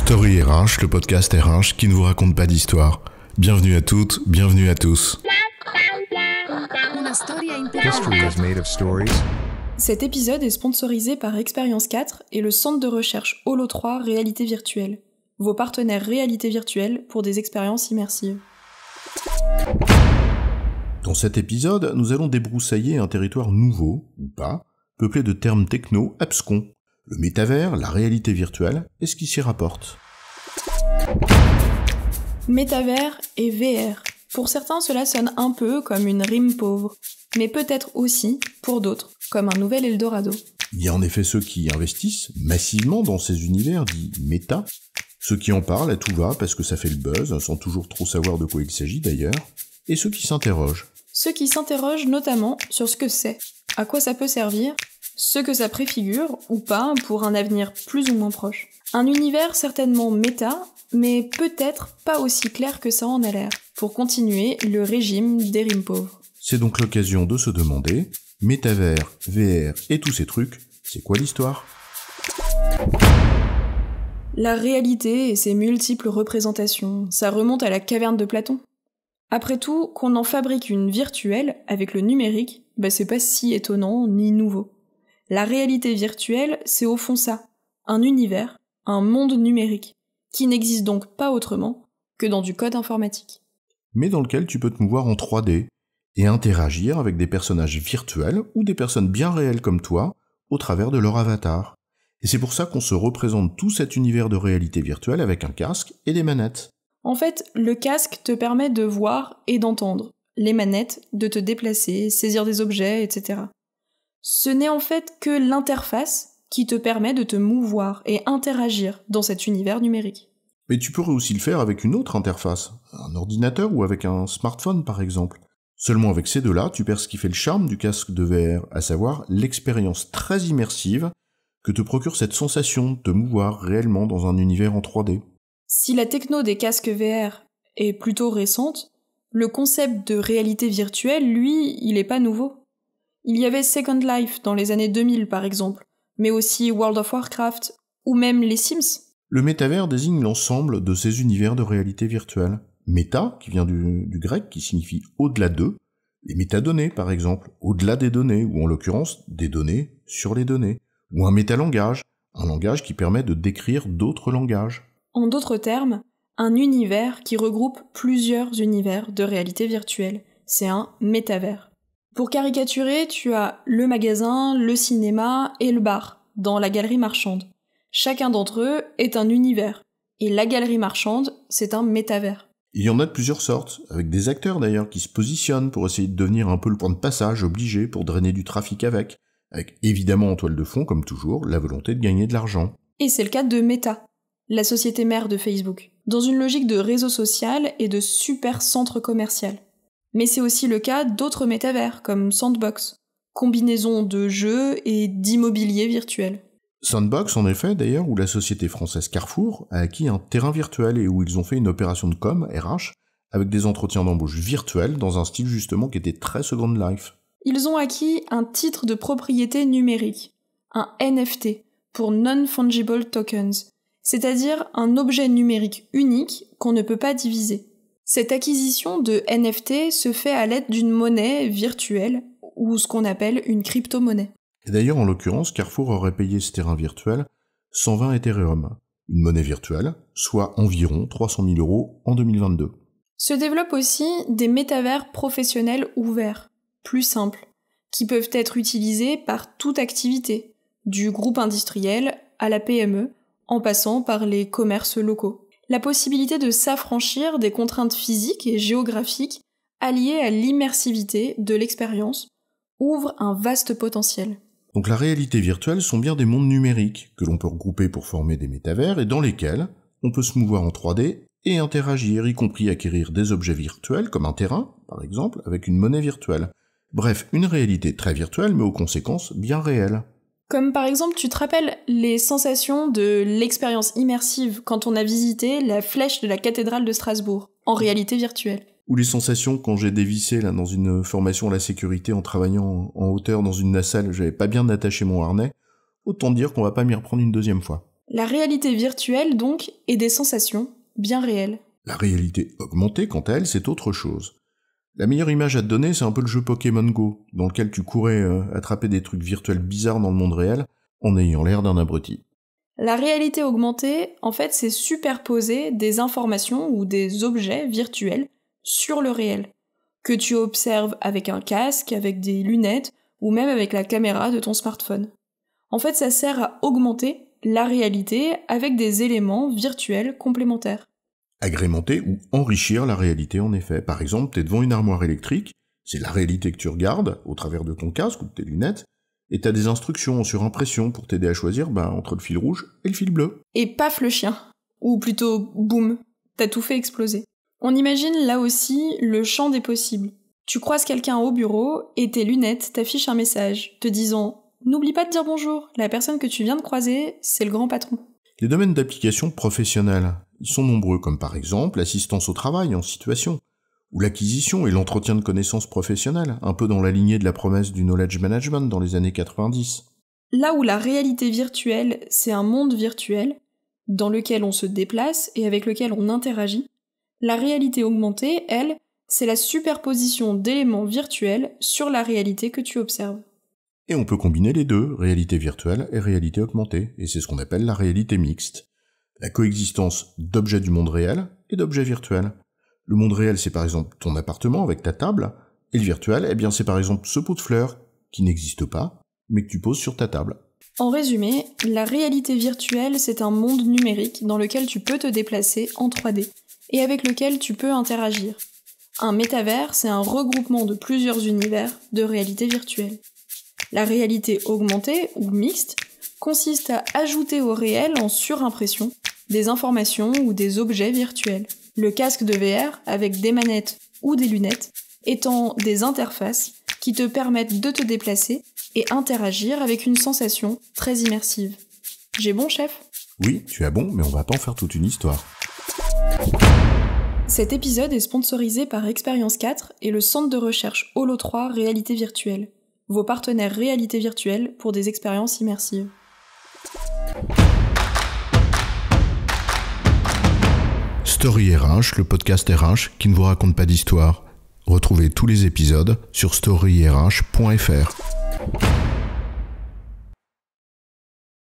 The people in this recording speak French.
Story RH, le podcast RH qui ne vous raconte pas d'histoire. Bienvenue à toutes, bienvenue à tous. History is made of stories. Cet épisode est sponsorisé par Expérience 4 et le centre de recherche Holo 3 Réalité Virtuelle, vos partenaires réalité virtuelle pour des expériences immersives. Dans cet épisode, nous allons débroussailler un territoire nouveau, ou pas, peuplé de termes techno abscons. Le métavers, la réalité virtuelle, et ce qui s'y rapporte. Métavers et VR. Pour certains, cela sonne un peu comme une rime pauvre, mais peut-être aussi, pour d'autres, comme un nouvel Eldorado. Il y a en effet ceux qui investissent massivement dans ces univers dits méta, ceux qui en parlent à tout va parce que ça fait le buzz, sans toujours trop savoir de quoi il s'agit d'ailleurs, et ceux qui s'interrogent. Ceux qui s'interrogent notamment sur ce que c'est, à quoi ça peut servir, ce que ça préfigure, ou pas, pour un avenir plus ou moins proche. Un univers certainement méta, mais peut-être pas aussi clair que ça en a l'air, pour continuer le régime des rimes pauvres. C'est donc l'occasion de se demander, métavers, VR et tous ces trucs, c'est quoi l'histoire ? La réalité et ses multiples représentations, ça remonte à la caverne de Platon. Après tout, qu'on en fabrique une virtuelle avec le numérique, c'est pas si étonnant ni nouveau. La réalité virtuelle, c'est au fond ça, un univers, un monde numérique, qui n'existe donc pas autrement que dans du code informatique. Mais dans lequel tu peux te mouvoir en 3D et interagir avec des personnages virtuels ou des personnes bien réelles comme toi au travers de leur avatar. Et c'est pour ça qu'on se représente tout cet univers de réalité virtuelle avec un casque et des manettes. En fait, le casque te permet de voir et d'entendre, les manettes de te déplacer, saisir des objets, etc. Ce n'est en fait que l'interface qui te permet de te mouvoir et interagir dans cet univers numérique. Mais tu pourrais aussi le faire avec une autre interface, un ordinateur ou avec un smartphone par exemple. Seulement avec ces deux-là, tu perds ce qui fait le charme du casque de VR, à savoir l'expérience très immersive que te procure cette sensation de te mouvoir réellement dans un univers en 3D. Si la techno des casques VR est plutôt récente, le concept de réalité virtuelle, lui, il est pas nouveau. Il y avait Second Life dans les années 2000 par exemple, mais aussi World of Warcraft, ou même les Sims. Le métavers désigne l'ensemble de ces univers de réalité virtuelle. Méta, qui vient du grec, qui signifie au-delà d'eux, les métadonnées par exemple, au-delà des données, ou en l'occurrence des données sur les données, ou un métalangage, un langage qui permet de décrire d'autres langages. En d'autres termes, un univers qui regroupe plusieurs univers de réalité virtuelle. C'est un métavers. Pour caricaturer, tu as le magasin, le cinéma et le bar, dans la galerie marchande. Chacun d'entre eux est un univers, et la galerie marchande, c'est un métavers. Il y en a de plusieurs sortes, avec des acteurs d'ailleurs qui se positionnent pour essayer de devenir un peu le point de passage obligé pour drainer du trafic avec évidemment en toile de fond, comme toujours, la volonté de gagner de l'argent. Et c'est le cas de Meta, la société mère de Facebook, dans une logique de réseau social et de super centre commercial. Mais c'est aussi le cas d'autres métavers, comme Sandbox, combinaison de jeux et d'immobilier virtuel. Sandbox, en effet, d'ailleurs, où la société française Carrefour a acquis un terrain virtuel et où ils ont fait une opération de com, RH, avec des entretiens d'embauche virtuels dans un style justement qui était très Second Life. Ils ont acquis un titre de propriété numérique, un NFT, pour Non-Fungible Tokens, c'est-à-dire un objet numérique unique qu'on ne peut pas diviser. Cette acquisition de NFT se fait à l'aide d'une monnaie virtuelle, ou ce qu'on appelle une crypto-monnaie. Et d'ailleurs, en l'occurrence, Carrefour aurait payé ce terrain virtuel 120 Ethereum, une monnaie virtuelle, soit environ 300 000 € en 2022. Se développent aussi des métavers professionnels ouverts, plus simples, qui peuvent être utilisés par toute activité, du groupe industriel à la PME, en passant par les commerces locaux. La possibilité de s'affranchir des contraintes physiques et géographiques alliées à l'immersivité de l'expérience ouvre un vaste potentiel. Donc la réalité virtuelle sont bien des mondes numériques que l'on peut regrouper pour former des métavers et dans lesquels on peut se mouvoir en 3D et interagir, y compris acquérir des objets virtuels comme un terrain, par exemple, avec une monnaie virtuelle. Bref, une réalité très virtuelle mais aux conséquences bien réelles. Comme par exemple, tu te rappelles les sensations de l'expérience immersive quand on a visité la flèche de la cathédrale de Strasbourg, en réalité virtuelle. Ou les sensations quand j'ai dévissé là dans une formation à la sécurité en travaillant en hauteur dans une nacelle, j'avais pas bien attaché mon harnais, autant dire qu'on va pas m'y reprendre une deuxième fois. La réalité virtuelle, donc, est des sensations bien réelles. La réalité augmentée, quant à elle, c'est autre chose. La meilleure image à te donner, c'est un peu le jeu Pokémon Go, dans lequel tu courais attraper des trucs virtuels bizarres dans le monde réel, en ayant l'air d'un abruti. La réalité augmentée, en fait, c'est superposer des informations ou des objets virtuels sur le réel, que tu observes avec un casque, avec des lunettes, ou même avec la caméra de ton smartphone. En fait, ça sert à augmenter la réalité avec des éléments virtuels complémentaires. Agrémenter ou enrichir la réalité, en effet. Par exemple, t'es devant une armoire électrique, c'est la réalité que tu regardes, au travers de ton casque ou de tes lunettes, et t'as des instructions en surimpression pour t'aider à choisir entre le fil rouge et le fil bleu. Et paf le chien. Ou plutôt, boum, t'as tout fait exploser. On imagine là aussi le champ des possibles. Tu croises quelqu'un au bureau et tes lunettes t'affichent un message te disant « N'oublie pas de dire bonjour, la personne que tu viens de croiser, c'est le grand patron ». Les domaines d'application professionnels, ils sont nombreux, comme par exemple l'assistance au travail en situation, ou l'acquisition et l'entretien de connaissances professionnelles, un peu dans la lignée de la promesse du knowledge management dans les années 90. Là où la réalité virtuelle, c'est un monde virtuel, dans lequel on se déplace et avec lequel on interagit, la réalité augmentée, elle, c'est la superposition d'éléments virtuels sur la réalité que tu observes. Et on peut combiner les deux, réalité virtuelle et réalité augmentée, et c'est ce qu'on appelle la réalité mixte. La coexistence d'objets du monde réel et d'objets virtuels. Le monde réel, c'est par exemple ton appartement avec ta table, et le virtuel, eh bien c'est par exemple ce pot de fleurs qui n'existe pas, mais que tu poses sur ta table. En résumé, la réalité virtuelle, c'est un monde numérique dans lequel tu peux te déplacer en 3D, et avec lequel tu peux interagir. Un métavers, c'est un regroupement de plusieurs univers de réalité virtuelle. La réalité augmentée, ou mixte, consiste à ajouter au réel en surimpression des informations ou des objets virtuels. Le casque de VR, avec des manettes ou des lunettes, étant des interfaces qui te permettent de te déplacer et interagir avec une sensation très immersive. J'ai bon, chef ? Oui, tu as bon, mais on va pas en faire toute une histoire. Cet épisode est sponsorisé par Expérience 4 et le centre de recherche Holo 3 Réalité Virtuelle, vos partenaires réalité virtuelle pour des expériences immersives. Story RH, le podcast RH qui ne vous raconte pas d'histoire. Retrouvez tous les épisodes sur storyrh.fr.